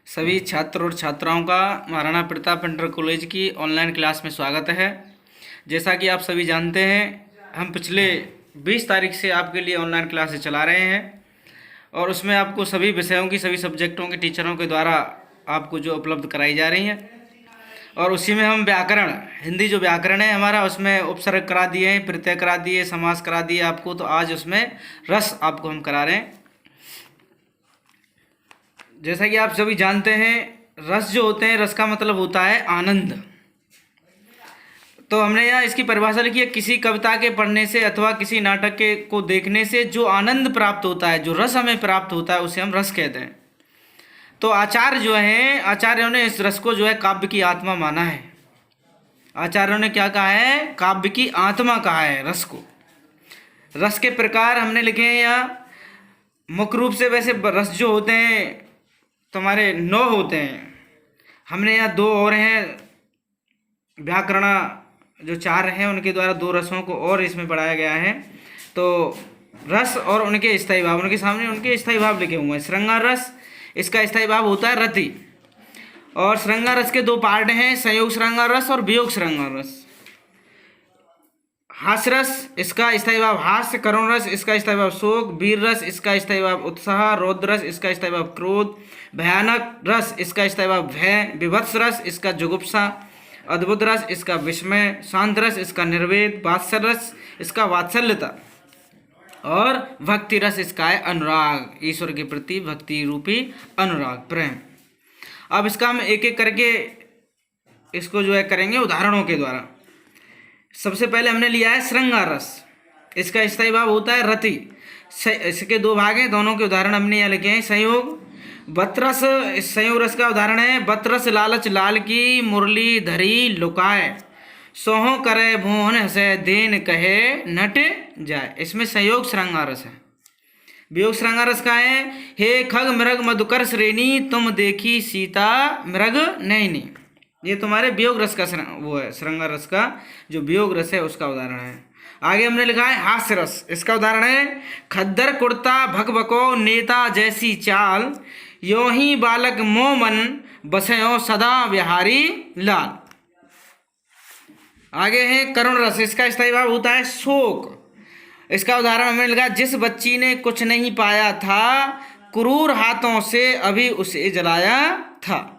सभी छात्र और छात्राओं का महाराणा प्रताप इंटर कॉलेज की ऑनलाइन क्लास में स्वागत है। जैसा कि आप सभी जानते हैं, हम पिछले 20 तारीख से आपके लिए ऑनलाइन क्लासेस चला रहे हैं और उसमें आपको सभी विषयों की, सभी सब्जेक्टों के टीचरों के द्वारा आपको जो उपलब्ध कराई जा रही हैं। और उसी में हम व्याकरण, हिंदी जो व्याकरण है हमारा, उसमें उपसर्ग करा दिए हैं, प्रत्यय करा दिए, समास करा दिए आपको। तो आज उसमें रस आपको हम करा रहे हैं। जैसा कि आप सभी जानते हैं, रस जो होते हैं, रस का मतलब होता है आनंद। तो हमने यहाँ इसकी परिभाषा लिखी है, किसी कविता के पढ़ने से अथवा किसी नाटक के को देखने से जो आनंद प्राप्त होता है, जो रस हमें प्राप्त होता है, उसे हम रस कहते हैं। तो आचार्य जो हैं, आचार्यों ने इस रस को जो है काव्य की आत्मा माना है। आचार्यों ने क्या कहा है? काव्य की आत्मा कहा है रस को। रस के प्रकार हमने लिखे हैं यहाँ मुख्य रूप से। वैसे रस जो होते हैं तुम्हारे 9 होते हैं, हमने यहाँ 2 और हैं। व्याकरण जो 4 हैं, उनके द्वारा 2 रसों को और इसमें बढ़ाया गया है। तो रस और उनके स्थायी भाव, उनके सामने उनके स्थायी भाव लिखे हुए हैं। श्रृंगार रस, इसका स्थायी भाव होता है रति। और श्रृंगार रस के 2 पार्ट हैं, संयोग श्रृंगार रस और वियोग श्रृंगार रस। हास्य रस, इसका स्थायी भाव हास्य। करुण रस, इसका स्थायी भाव शोक। वीर रस, इसका स्थायी भाव उत्साह। रौद्र रस, इसका स्थायी भाव क्रोध। भयानक रस, इसका स्थायी भाव भय। विभत्स रस, इसका जुगुप्सा। अद्भुत रस, इसका विस्मय। शांत रस, इसका निर्वेद। वात्सल्य रस, इसका वात्सल्यता। और भक्ति रस, इसका है अनुराग, ईश्वर के प्रति भक्ति रूपी अनुराग, प्रेम। अब इसका हम एक एक करके इसको जो है करेंगे उदाहरणों के द्वारा। सबसे पहले हमने लिया है श्रृंगार रस, इसका स्थायी भाव होता है रति। इसके 2 भाग हैं, दोनों के उदाहरण हमने यहाँ लिखे हैं। संयोग बतरस, इस संयोग रस का उदाहरण है, बतरस लालच लाल की मुरली धरी लुकाए। सोहो करे भुवन हसे देन कहे नट जाए। इसमें संयोग श्रृंगार रस है। वियोग श्रृंगार रस का है, हे खग मृग मधुकर श्रेणी तुम देखी सीता मृग नैनी। ये तुम्हारे वियोग रस का वो है, श्रृंगार रस का जो वियोग रस है उसका उदाहरण है। आगे हमने लिखा है हास्य रस, इसका उदाहरण है, खद्दर कुर्ता भकभको नेता जैसी चाल यो ही बालक मोह मन बसयो सदा विहारी लाल। आगे है करुण रस, इसका स्थायी भाव होता है शोक। इसका उदाहरण हमने लिखा, जिस बच्ची ने कुछ नहीं पाया था क्रूर हाथों से अभी उसे जलाया था।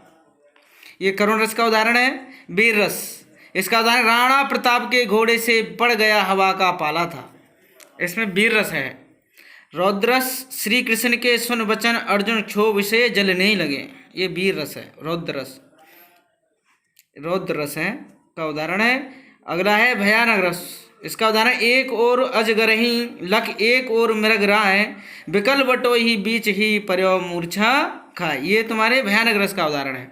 ये करुण रस का उदाहरण है। वीर रस, इसका उदाहरण, राणा प्रताप के घोड़े से पड़ गया हवा का पाला था। इसमें वीर रस है। रौद्र रस, श्री कृष्ण के सुन वचन अर्जुन क्षोभ से जलने लगे। ये वीर रस है, रौद्र रस। रौद्र रस है का उदाहरण है। अगला है भयानक रस, इसका उदाहरण, एक और अजगरही लख एक और मृग राय विकल बटो ही बीच ही पर्यो मूर्छा खाए। ये तुम्हारे भयानक रस का उदाहरण है।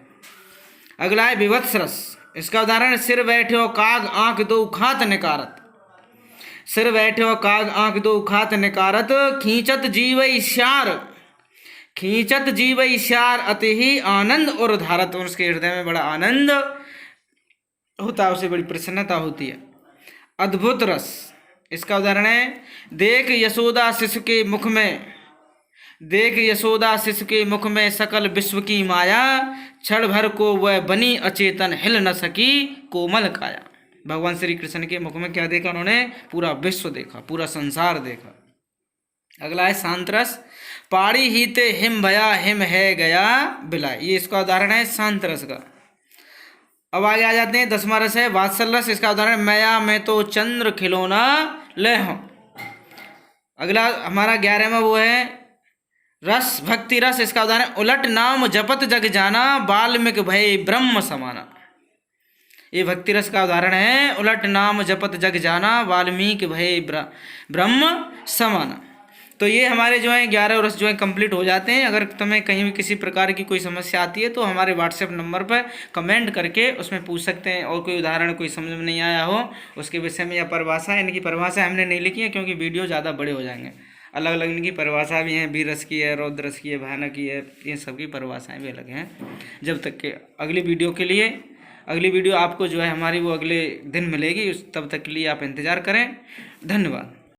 अगला है विभत्स रस, इसका उदाहरण, सिर बैठो काग आंख दो खात निकारत। सिर बैठो काग आंख दो खात निकारत खींचत जीव इश्यार। खींचत जीव इश्यार अति ही आनंद और धारत। उसके हृदय में बड़ा आनंद होता है, उसे बड़ी प्रसन्नता होती है। अद्भुत रस, इसका उदाहरण है, देख यशोदा शिशु के मुख में, देख यशोदा शिशु के मुख में सकल विश्व की माया क्षण भर को वह बनी अचेतन हिल न सकी कोमल काया। भगवान श्री कृष्ण के मुख में क्या देखा उन्होंने? पूरा विश्व देखा, पूरा संसार देखा। अगला है शांत रस, पाड़ी हीते हिम भया हिम है गया बिलाय। ये इसका उदाहरण है शांत रस का। अब आगे आ जाते हैं 10वां रस है वात्सल्य रस, इसका उदाहरण, मैया मैं तो चंद्र खिलौना ले हूं। अगला हमारा 11वां वो है रस भक्ति रस, इसका उदाहरण, उलट नाम जपत जग जाना वाल्मीकि भय ब्रह्म समाना। ये भक्ति रस का उदाहरण है, उलट नाम जपत जग जाना वाल्मीकि भय ब्रह्म समाना। तो ये हमारे जो हैं 11 रस जो हैं कंप्लीट हो जाते हैं। अगर तुम्हें कहीं भी किसी प्रकार की कोई समस्या आती है तो हमारे व्हाट्सएप नंबर पर कमेंट करके उसमें पूछ सकते हैं। और कोई उदाहरण कोई समझ में नहीं आया हो उसके विषय में, या परिभाषा, इनकी परिभाषा हमने नहीं लिखी है क्योंकि वीडियो ज़्यादा बड़े हो जाएंगे। अलग अलग इनकी परिभाषा भी हैं, वीर रस की है, रौद्र रस की है, भयानक की है, ये सब की परिभाषाएँ भी अलग हैं। जब तक के अगली वीडियो के लिए, अगली वीडियो आपको जो है हमारी वो अगले दिन मिलेगी, तब तक के लिए आप इंतज़ार करें। धन्यवाद।